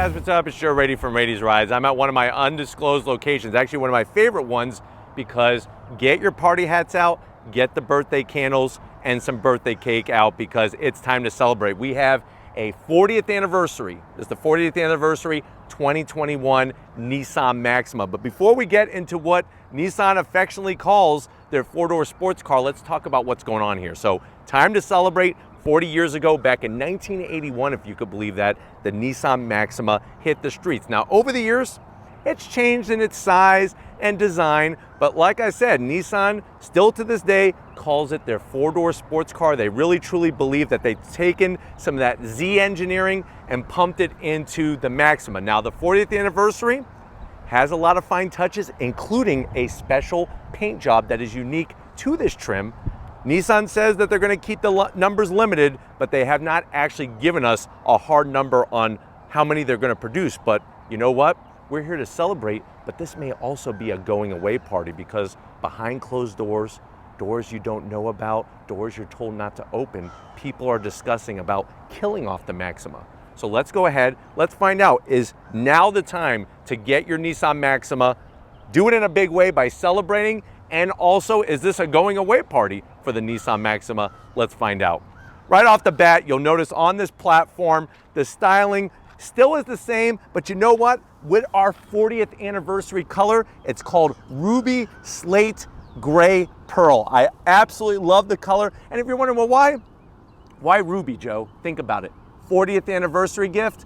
guys, what's up? It's Joe Rady from Rady's Rides. I'm at one of my undisclosed locations, actually one of my favorite ones, because get your party hats out, get the birthday candles and some birthday cake out, because it's time to celebrate. We have a 40th anniversary. This is the 40th anniversary 2021 Nissan Maxima. But before we get into what Nissan affectionately calls their four-door sports car, let's talk about what's going on here. So, time to celebrate. 40 years ago, back in 1981, if you could believe that, the Nissan Maxima hit the streets. Now, over the years, it's changed in its size and design, but like I said, Nissan still to this day calls it their four-door sports car. They really truly believe that they've taken some of that Z engineering and pumped it into the Maxima. Now, the 40th anniversary has a lot of fine touches, including a special paint job that is unique to this trim. Nissan says that they're going to keep the numbers limited, but they have not actually given us a hard number on how many they're going to produce. But you know what? We're here to celebrate, but this may also be a going away party, because behind closed doors, doors you don't know about, doors you're told not to open, people are discussing about killing off the Maxima. So let's go ahead, let's find out, is now the time to get your Nissan Maxima? Do it in a big way by celebrating. And also, is this a going away party for the Nissan Maxima? Let's find out. Right off the bat, you'll notice on this platform, the styling still is the same, but you know what? With our 40th anniversary color, it's called Ruby Slate Gray Pearl. I absolutely love the color. And if you're wondering, well, why ruby, Joe? Think about it. 40th anniversary gift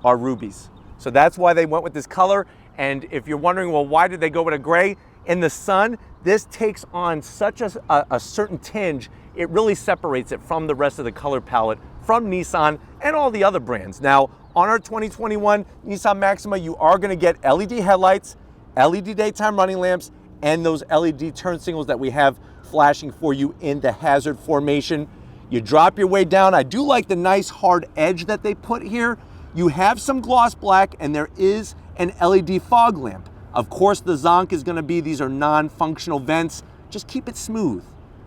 are rubies. So that's why they went with this color. And if you're wondering, well, why did they go with a gray? In the sun, this takes on such a certain tinge, it really separates it from the rest of the color palette from Nissan and all the other brands. Now, on our 2021 Nissan Maxima, you are gonna get LED headlights, LED daytime running lamps, and those LED turn signals that we have flashing for you in the hazard formation. You drop your way down. I do like the nice hard edge that they put here. You have some gloss black, and there is an LED fog lamp. Of course, the zonk is going to be, these are non-functional vents. Just keep it smooth.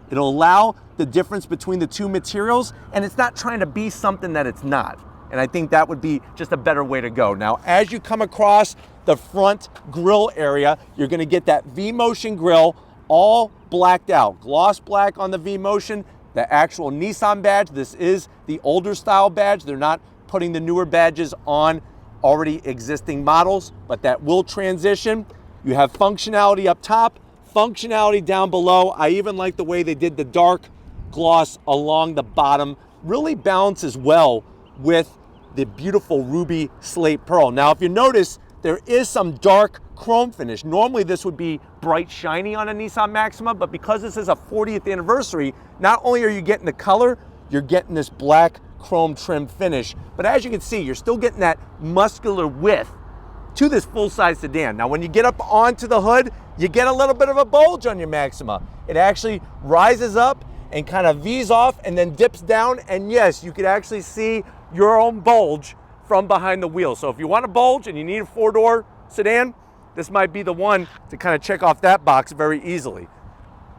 It'll allow the difference between the two materials, and it's not trying to be something that it's not. And I think that would be just a better way to go. Now, as you come across the front grille area, you're going to get that V-Motion grille all blacked out. Gloss black on the V-Motion, the actual Nissan badge. This is the older style badge. They're not putting the newer badges on already existing models, but that will transition. You have functionality up top, functionality down below. I even like the way they did the dark gloss along the bottom. Really balances well with the beautiful Ruby Slate Pearl. Now, if you notice, there is some dark chrome finish. Normally this would be bright shiny on a Nissan Maxima, but because this is a 40th anniversary, not only are you getting the color, you're getting this black chrome trim finish. But as you can see, you're still getting that muscular width to this full-size sedan. Now, when you get up onto the hood, you get a little bit of a bulge on your Maxima. It actually rises up and kind of V's off and then dips down. And yes, you could actually see your own bulge from behind the wheel. So if you want a bulge and you need a four-door sedan, this might be the one to kind of check off that box very easily.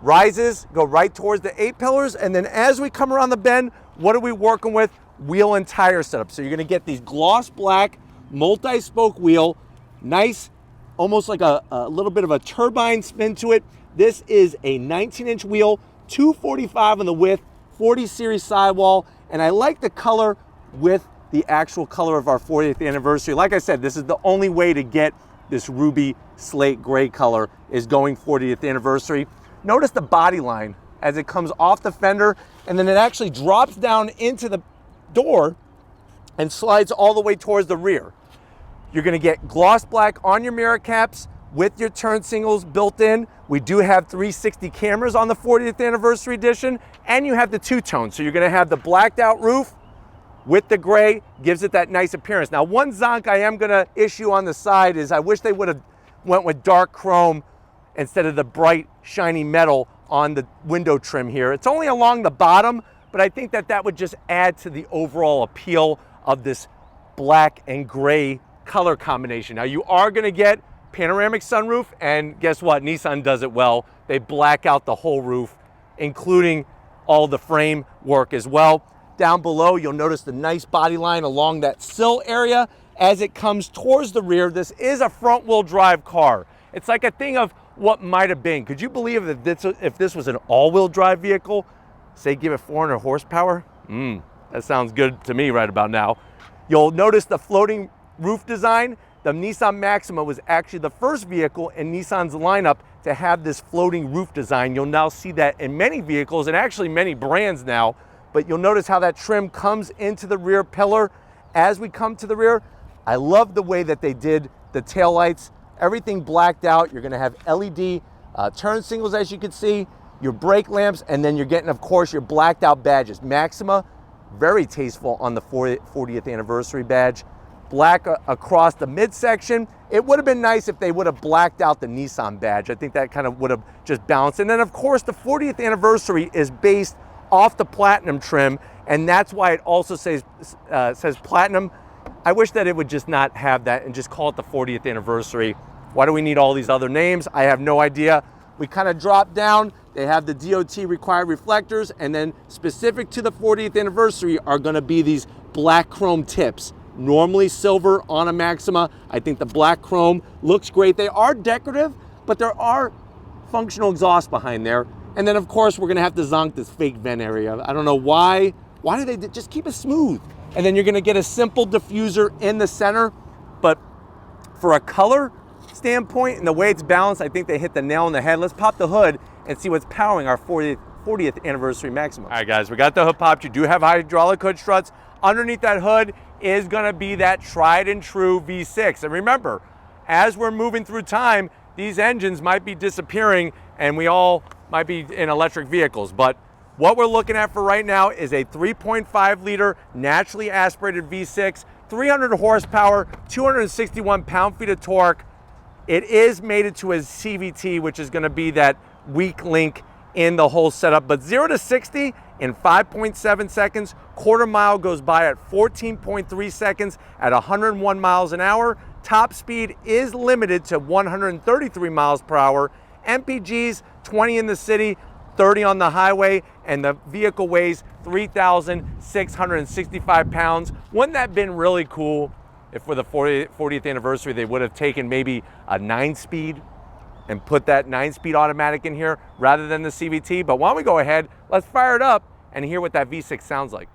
Rises, go right towards the A-pillars, and then as we come around the bend, what are we working with? Wheel and tire setup. So you're gonna get these gloss black multi-spoke wheel, nice, almost like a little bit of a turbine spin to it. This is a 19-inch wheel, 245 on the width, 40 series sidewall, and I like the color with the actual color of our 40th anniversary. Like I said, this is the only way to get this Ruby Slate Gray color, is going 40th anniversary. Notice the body line as it comes off the fender, and then it actually drops down into the door and slides all the way towards the rear. You're gonna get gloss black on your mirror caps with your turn signals built in. We do have 360 cameras on the 40th anniversary edition, and you have the two-tone. So you're gonna have the blacked out roof with the gray, gives it that nice appearance. Now, one zonk I am gonna issue on the side is I wish they would have went with dark chrome instead of the bright, shiny metal on the window trim here. It's only along the bottom, but I think that that would just add to the overall appeal of this black and gray color combination. Now, you are gonna get panoramic sunroof, and guess what? Nissan does it well. They black out the whole roof, including all the frame work as well. down below, you'll notice the nice body line along that sill area. As it comes towards the rear, this is a front wheel drive car. It's like a thing of what might have been. Could you believe that if this was an all-wheel drive vehicle, say give it 400 horsepower? That sounds good to me right about now. You'll notice the floating roof design. The Nissan Maxima was actually the first vehicle in Nissan's lineup to have this floating roof design. You'll now see that in many vehicles and actually many brands now, but you'll notice how that trim comes into the rear pillar. As we come to the rear, I love the way that they did the taillights. Everything blacked out. You're gonna have LED turn signals, as you can see, your brake lamps, and then you're getting, of course, your blacked out badges. Maxima, very tasteful on the 40th anniversary badge. Black across the midsection. It would have been nice if they would have blacked out the Nissan badge. I think that kind of would have just balanced. And then, of course, the 40th anniversary is based off the platinum trim, and that's why it also says platinum. I wish that it would just not have that and just call it the 40th anniversary. Why do we need all these other names? I have no idea. We kind of drop down. They have the DOT required reflectors, and then specific to the 40th anniversary are going to be these black chrome tips. Normally silver on a Maxima. I think the black chrome looks great. They are decorative, but there are functional exhausts behind there. And then, of course, we're going to have to zonk this fake vent area. I don't know why. Why do they just keep it smooth? And then you're going to get a simple diffuser in the center. But for a color standpoint and the way it's balanced, I think they hit the nail on the head. Let's pop the hood and see what's powering our 40th anniversary Maxima. All right, guys, we got the hood popped. You do have hydraulic hood struts. Underneath that hood is going to be that tried and true V6. And remember, as we're moving through time, these engines might be disappearing and we all might be in electric vehicles. But what we're looking at for right now is a 3.5 liter naturally aspirated V6, 300 horsepower, 261 pound-feet of torque. It is mated to a CVT, which is going to be that weak link in the whole setup. But 0 to 60 in 5.7 seconds, quarter mile goes by at 14.3 seconds at 101 miles an hour. Top speed is limited to 133 miles per hour. MPGs, 20 in the city, 30 on the highway, and the vehicle weighs 3,665 pounds. Wouldn't that have been really cool if for the 40th anniversary they would have taken maybe a 9-speed and put that 9-speed automatic in here rather than the CVT? But why don't we go ahead, let's fire it up and hear what that V6 sounds like.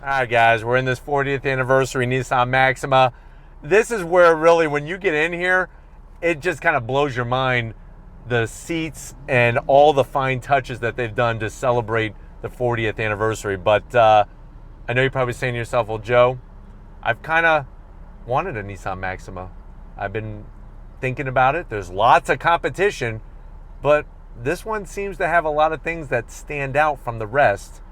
All right, guys, we're in this 40th anniversary Nissan Maxima. This is where really, when you get in here, it just kind of blows your mind, the seats and all the fine touches that they've done to celebrate the 40th anniversary. But I know you're probably saying to yourself, well, Joe, I've kind of wanted a Nissan Maxima. I've been thinking about it. There's lots of competition, but this one seems to have a lot of things that stand out from the rest.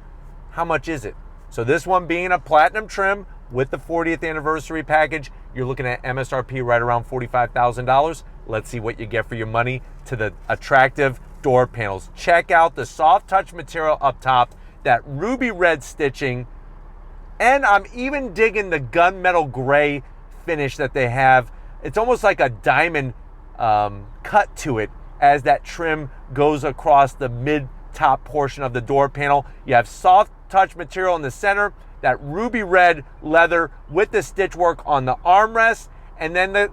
How much is it? So this one being a platinum trim with the 40th anniversary package, you're looking at MSRP right around $45,000. Let's see what you get for your money to the attractive door panels. Check out the soft touch material up top, that ruby red stitching, and I'm even digging the gunmetal gray finish that they have. It's almost like a diamond cut to it as that trim goes across the mid-top portion of the door panel. You have soft touch material in the center, that ruby red leather with the stitch work on the armrest, and then the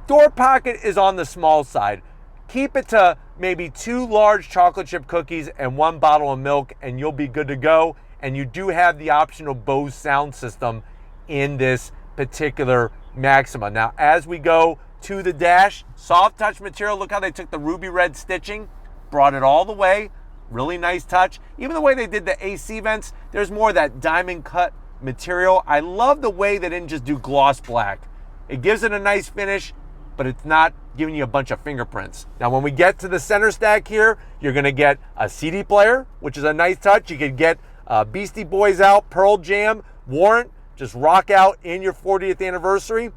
door pocket is on the small side. Keep it to maybe 2 large chocolate chip cookies and 1 bottle of milk and you'll be good to go. And you do have the optional Bose sound system in this particular Maxima. Now, as we go to the dash, soft touch material, look how they took the ruby red stitching, brought it all the way. Really nice touch. Even the way they did the AC vents, there's more of that diamond cut material. I love the way they didn't just do gloss black. It gives it a nice finish, but it's not giving you a bunch of fingerprints. Now, when we get to the center stack here, you're gonna get a CD player, which is a nice touch. You could get Beastie Boys out, Pearl Jam, Warrant, just rock out in your 40th anniversary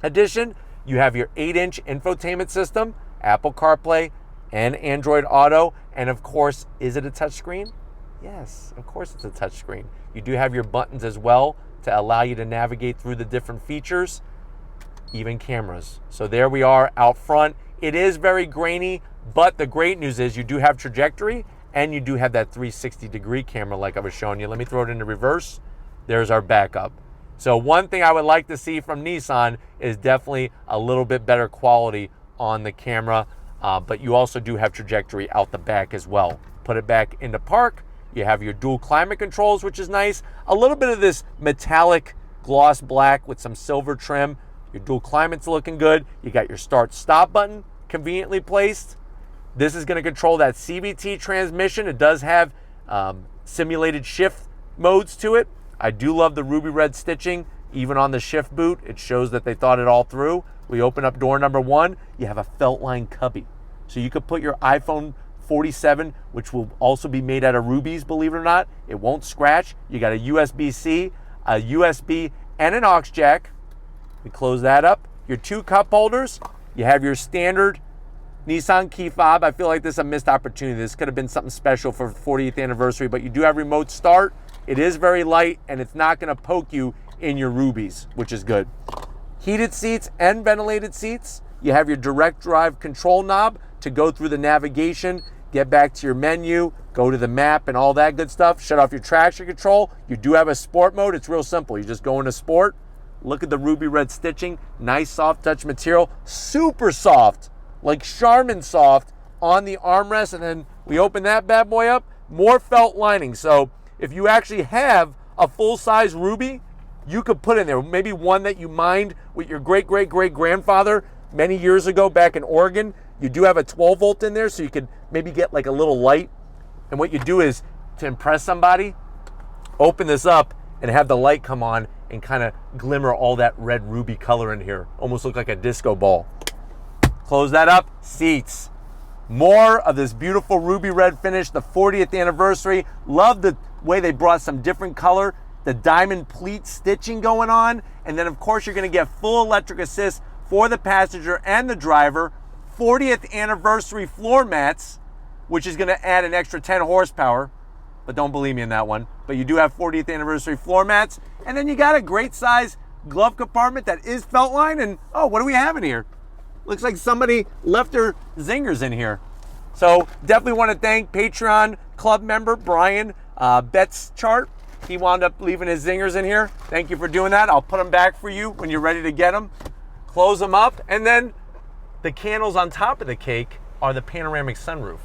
edition. You have your 8-inch infotainment system, Apple CarPlay, and Android Auto. And of course, is it a touchscreen? Yes, of course it's a touchscreen. You do have your buttons as well to allow you to navigate through the different features, even cameras. So there we are out front. It is very grainy, but the great news is you do have trajectory and you do have that 360-degree camera like I was showing you. Let me throw it into reverse. There's our backup. So one thing I would like to see from Nissan is definitely a little bit better quality on the camera, but you also do have trajectory out the back as well. Put it back into park. You have your dual climate controls, which is nice. A little bit of this metallic gloss black with some silver trim. Your dual climate's looking good. You got your start-stop button conveniently placed. This is going to control that CVT transmission. It does have simulated shift modes to it. I do love the ruby red stitching, even on the shift boot. It shows that they thought it all through. We open up door number 1. You have a felt line cubby. So you could put your iPhone 47, which will also be made out of rubies, believe it or not. It won't scratch. You got a USB-C, a USB, and an aux jack. We close that up. Your 2 cup holders. You have your standard Nissan key fob. I feel like this is a missed opportunity. This could have been something special for 40th anniversary, but you do have remote start. It is very light, and it's not going to poke you in your rubies, which is good. Heated seats and ventilated seats. You have your direct drive control knob to go through the navigation, get back to your menu, go to the map and all that good stuff. Shut off your traction control. You do have a sport mode. It's real simple. You just go into sport. Look at the ruby red stitching. Nice soft touch material. Super soft, like Charmin soft on the armrest. And then we open that bad boy up. More felt lining. So if you actually have a full-size Ruby, you could put in there maybe one that you mined with your great-great-great-grandfather many years ago back in Oregon. You do have a 12 volt in there, so you could maybe get like a little light. And what you do is, to impress somebody, open this up and have the light come on and kind of glimmer all that red ruby color in here. Almost look like a disco ball. Close that up. Seats. More of this beautiful ruby red finish, the 40th anniversary. Love the way they brought some different color, the diamond pleat stitching going on. And then of course you're gonna get full electric assist for the passenger and the driver. 40th anniversary floor mats, which is gonna add an extra 10 horsepower, but don't believe me in that one. But you do have 40th anniversary floor mats. And then you got a great size glove compartment that is felt line. And oh, what do we have in here? Looks like somebody left their zingers in here. So definitely want to thank Patreon club member Brian Betts Chart. He wound up leaving his zingers in here. Thank you for doing that. I'll put them back for you when you're ready to get them. Close them up. And then the candles on top of the cake are the panoramic sunroof.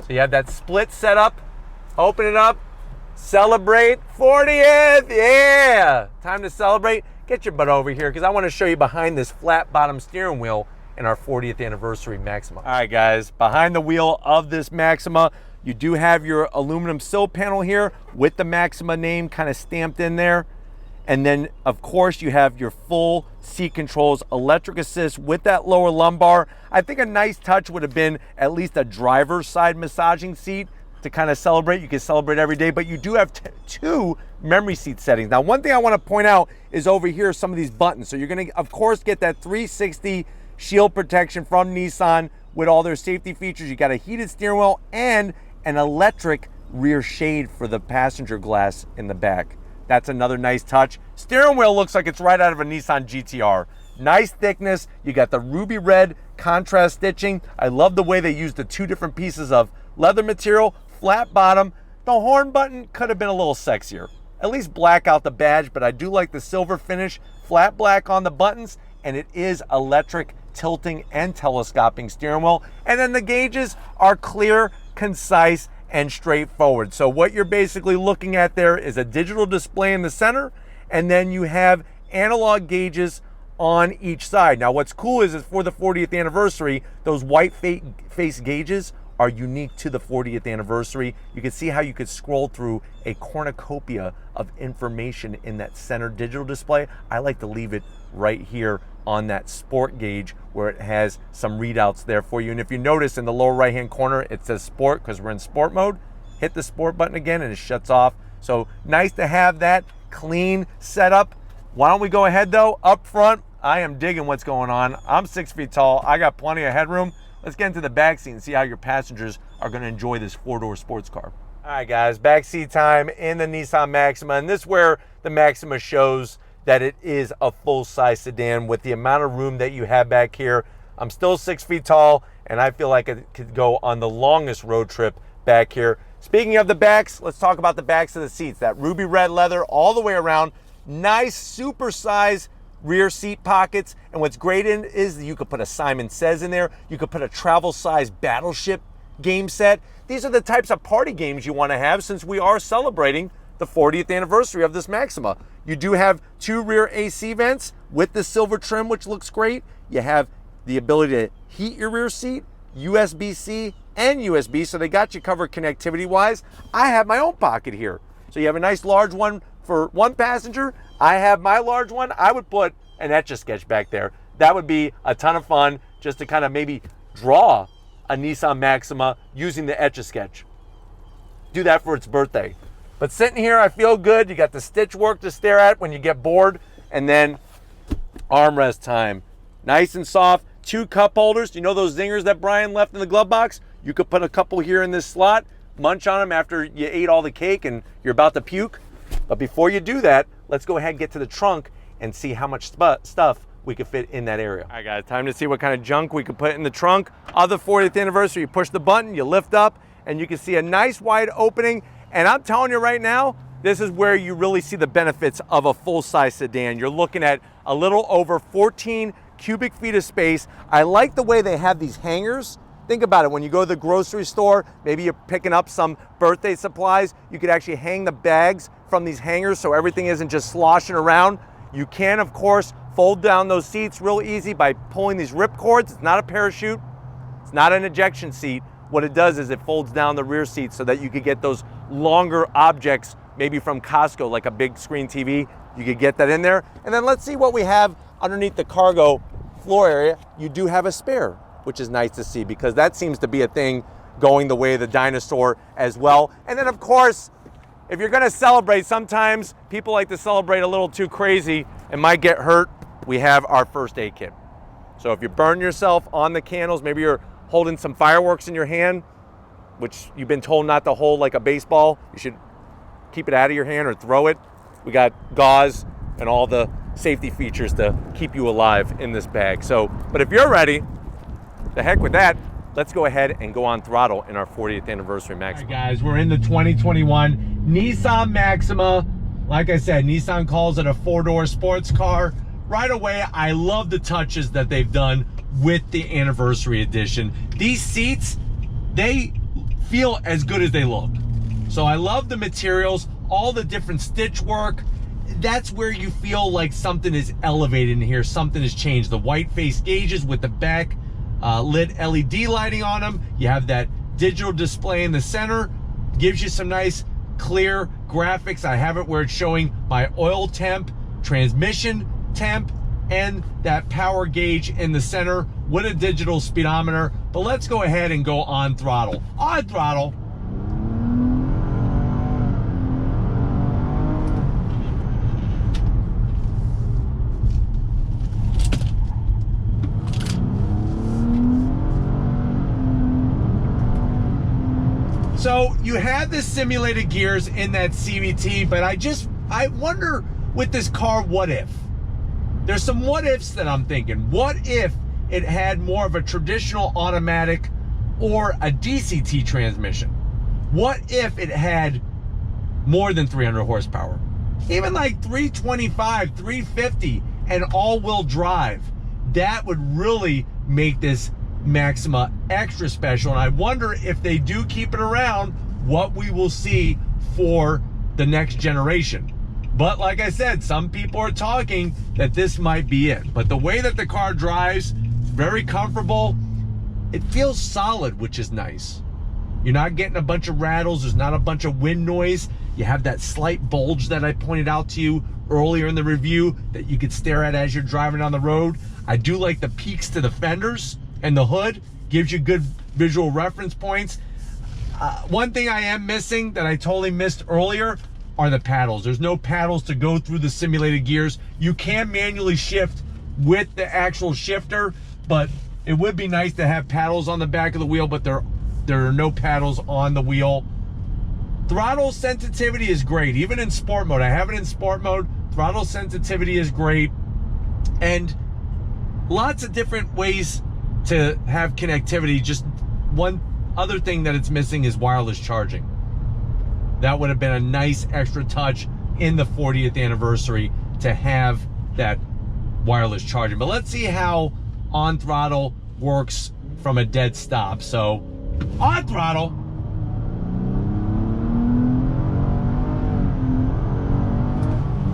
So you have that split set up. Open it up. Celebrate 40th. Yeah. Time to celebrate. Get your butt over here because I want to show you behind this flat bottom steering wheel in our 40th anniversary Maxima. All right, guys, behind the wheel of this Maxima, you do have your aluminum sill panel here with the Maxima name kind of stamped in there. And then, of course, you have your full seat controls, electric assist with that lower lumbar. I think a nice touch would have been at least a driver's side massaging seat to kind of celebrate. You can celebrate every day, but you do have 2 memory seat settings. Now, one thing I want to point out is over here some of these buttons. So you're going to, of course, get that 360 shield protection from Nissan with all their safety features. You got a heated steering wheel and an electric rear shade for the passenger glass in the back. That's another nice touch. Steering wheel looks like it's right out of a Nissan GTR. Nice thickness. You got the ruby red contrast stitching. I love the way they used the 2 different pieces of leather material, flat bottom. The horn button could have been a little sexier. At least black out the badge, but I do like the silver finish, flat black on the buttons, and it is electric tilting and telescoping steering wheel. And then the gauges are clear, concise, and straightforward. So what you're basically looking at there is a digital display in the center, and then you have analog gauges on each side. Now what's cool is for the 40th anniversary, those white face gauges are unique to the 40th anniversary. You can see how you could scroll through a cornucopia of information in that center digital display. I like to leave it right here on that sport gauge where it has some readouts there for you. And if you notice in the lower right hand corner, it says sport because we're in sport mode. Hit the sport button again and it shuts off. So nice to have that clean setup. Why don't we go ahead though? Up front, I am digging what's going on. I'm 6 feet tall. I got plenty of headroom. Let's get into the back seat and see how your passengers are going to enjoy this 4-door sports car. All right, guys, backseat time in the Nissan Maxima, and this is where the Maxima shows that it is a full-size sedan with the amount of room that you have back here. I'm still 6 feet tall, and I feel like it could go on the longest road trip back here. Speaking of the backs, let's talk about the backs of the seats. That ruby red leather all the way around. Nice, super-size rear seat pockets, and what's great in is that you could put a Simon Says in there. You could put a travel-size Battleship game set. These are the types of party games you want to have since we are celebrating the 40th anniversary of this Maxima. You do have 2 rear AC vents with the silver trim, which looks great. You have the ability to heat your rear seat, USB-C and USB, so they got you covered connectivity-wise. I have my own pocket here. So you have a nice large one for one passenger. I have my large one. I would put an Etch-a-Sketch back there. That would be a ton of fun, just to kind of maybe draw a Nissan Maxima using the Etch-a-Sketch. Do that for its birthday. But sitting here, I feel good. You got the stitch work to stare at when you get bored. And then armrest time. Nice and soft. 2 cup holders. You know those zingers that Brian left in the glove box? You could put a couple here in this slot, munch on them after you ate all the cake and you're about to puke. But before you do that, let's go ahead and get to the trunk and see how much stuff we could fit in that area. All right, guys, time to see what kind of junk we could put in the trunk of the 40th anniversary. You push the button, you lift up, and you can see a nice wide opening. And I'm telling you right now, this is where you really see the benefits of a full-size sedan. You're looking at a little over 14 cubic feet of space. I like the way they have these hangers. Think about it, when you go to the grocery store, maybe you're picking up some birthday supplies, you could actually hang the bags from these hangers so everything isn't just sloshing around. You can, of course, fold down those seats real easy by pulling these rip cords. It's not a parachute, it's not an ejection seat. What it does is it folds down the rear seat so that you could get those longer objects, maybe from Costco, like a big screen TV. You could get that in there. And then let's see what we have underneath the cargo floor area. You do have a spare, which is nice to see because that seems to be a thing going the way of the dinosaur as well. And then, of course, if you're gonna celebrate, sometimes people like to celebrate a little too crazy and might get hurt. We have our first aid kit. So if you burn yourself on the candles, maybe you're holding some fireworks in your hand, which you've been told not to hold like a baseball, you should keep it out of your hand or throw it. We got gauze and all the safety features to keep you alive in this bag. So, but if you're ready, the heck with that, let's go ahead and go on throttle in our 40th anniversary Maxima. All right, guys, we're in the 2021 Nissan Maxima. Like I said, Nissan calls it a 4-door sports car. Right away, I love the touches that they've done with the anniversary edition. These seats, they feel as good as they look. So I love the materials, all the different stitch work. That's where you feel like something is elevated in here, something has changed. The white face gauges with the back lit LED lighting on them. You have that digital display in the center, gives you some nice clear graphics. I have it where it's showing my oil temp, transmission temp, and that power gauge in the center with a digital speedometer. But let's go ahead and go on throttle. On throttle. So you have the simulated gears in that CVT, but I wonder with this car, what if? There's some what ifs that I'm thinking. What if it had more of a traditional automatic or a DCT transmission? What if it had more than 300 horsepower? Even like 325, 350 and all-wheel drive. That would really make this Maxima extra special. And I wonder if they do keep it around, what we will see for the next generation. But like I said, some people are talking that this might be it. But the way that the car drives, very comfortable. It feels solid, which is nice. You're not getting a bunch of rattles. There's not a bunch of wind noise. You have that slight bulge that I pointed out to you earlier in the review that you could stare at as you're driving on the road. I do like the peaks to the fenders and the hood. Gives you good visual reference points. One thing I am missing that I totally missed earlier are the paddles. There's no paddles to go through the simulated gears. You can manually shift with the actual shifter, but it would be nice to have paddles on the back of the wheel, but there are no paddles on the wheel. Throttle sensitivity is great, even in sport mode. I have it in sport mode. Throttle sensitivity is great. And lots of different ways to have connectivity. Just one other thing that it's missing is wireless charging. That would have been a nice extra touch in the 40th anniversary to have that wireless charging. But let's see how on throttle works from a dead stop. So on throttle.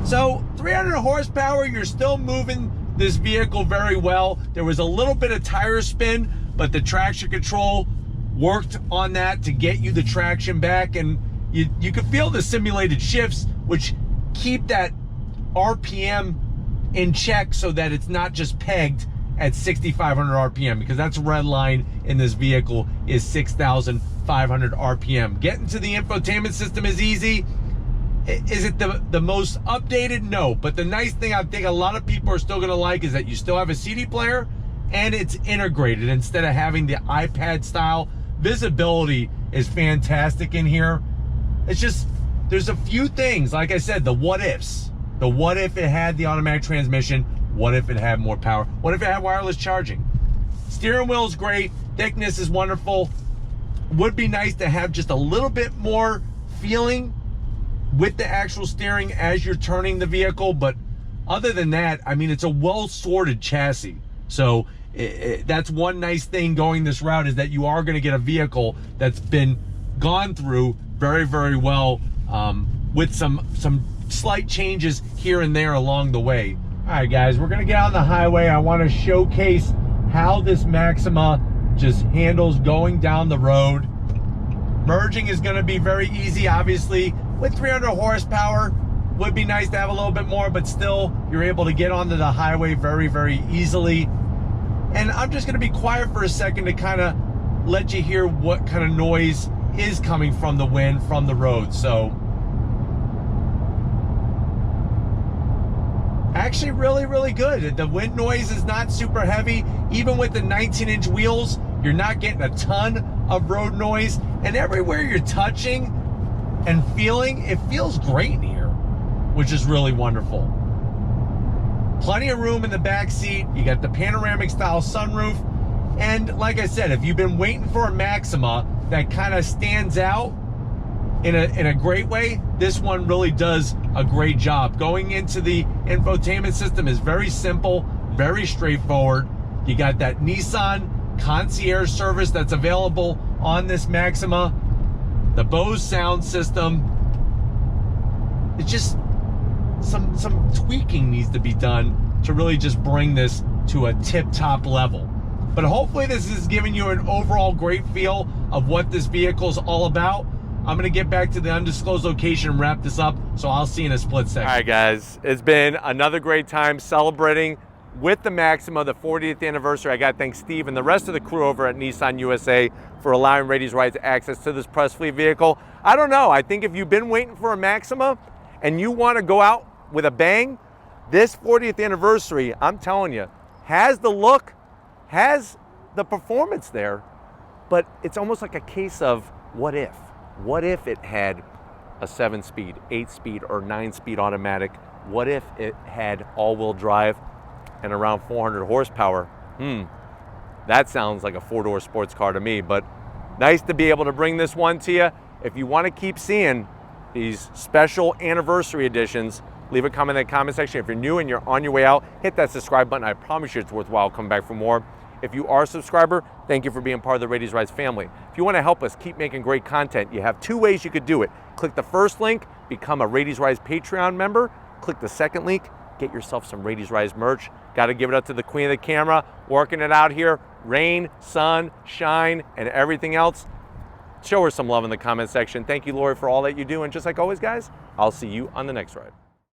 So 300 horsepower, you're still moving this vehicle very well. There was a little bit of tire spin, but the traction control worked on that to get you the traction back, and you can feel the simulated shifts, which keep that RPM in check so that it's not just pegged at 6,500 RPM, because that's red line in this vehicle is 6,500 RPM. Getting to the infotainment system is easy. Is it the most updated? No, but the nice thing I think a lot of people are still gonna like is that you still have a CD player and it's integrated instead of having the iPad style. Visibility is fantastic in here. It's just, there's a few things, like I said, the what ifs. The what if it had the automatic transmission? What if it had more power? What if it had wireless charging? Steering wheel is great. Thickness is wonderful. Would be nice to have just a little bit more feeling with the actual steering as you're turning the vehicle, but other than that, I mean, it's a well-sorted chassis. So that's one nice thing going this route, is that you are going to get a vehicle that's been gone through very, very well, with some slight changes here and there along the way. All right, guys, we're going to get on the highway. I want to showcase how this Maxima just handles going down the road. Merging is going to be very easy, obviously. With 300 horsepower, would be nice to have a little bit more, but still, you're able to get onto the highway very, very easily. And I'm just gonna be quiet for a second to kind of let you hear what kind of noise is coming from the wind, from the road. So, actually really, really good. The wind noise is not super heavy. Even with the 19-inch wheels, you're not getting a ton of road noise. And everywhere you're touching and feeling, it feels great in here, which is really wonderful. Plenty of room in the back seat. You got the panoramic style sunroof. And like I said, if you've been waiting for a Maxima that kind of stands out in a great way, this one really does a great job. Going into the infotainment system is very simple, very straightforward. You got that Nissan concierge service that's available on this Maxima. The Bose sound system. It's just some tweaking needs to be done to really just bring this to a tip-top level. But hopefully this is giving you an overall great feel of what this vehicle is all about. I'm gonna get back to the undisclosed location and wrap this up, so I'll see you in a split second. All right, guys, it's been another great time celebrating with the Maxima, the 40th anniversary. I got to thank Steve and the rest of the crew over at Nissan USA for allowing Rady's Rides access to this press fleet vehicle. I don't know, I think if you've been waiting for a Maxima and you want to go out with a bang, this 40th anniversary, I'm telling you, has the look, has the performance there, but it's almost like a case of what if? What if it had a 7-speed, 8-speed, or 9-speed automatic? What if it had all-wheel drive and around 400 horsepower? That sounds like a 4-door sports car to me, but nice to be able to bring this one to you. If you want to keep seeing these special anniversary editions, leave a comment in the comment section. If you're new and you're on your way out, hit that subscribe button. I promise you it's worthwhile coming back for more. If you are a subscriber, thank you for being part of the Rady's Rides family. If you want to help us keep making great content, you have 2 ways you could do it. Click the first link, become a Rady's Rides Patreon member. Click the second link, get yourself some Rady's Rides merch. Got to give it up to the queen of the camera, working it out here. Rain, sun, shine, and everything else. Show her some love in the comment section. Thank you, Lori, for all that you do. And just like always, guys, I'll see you on the next ride.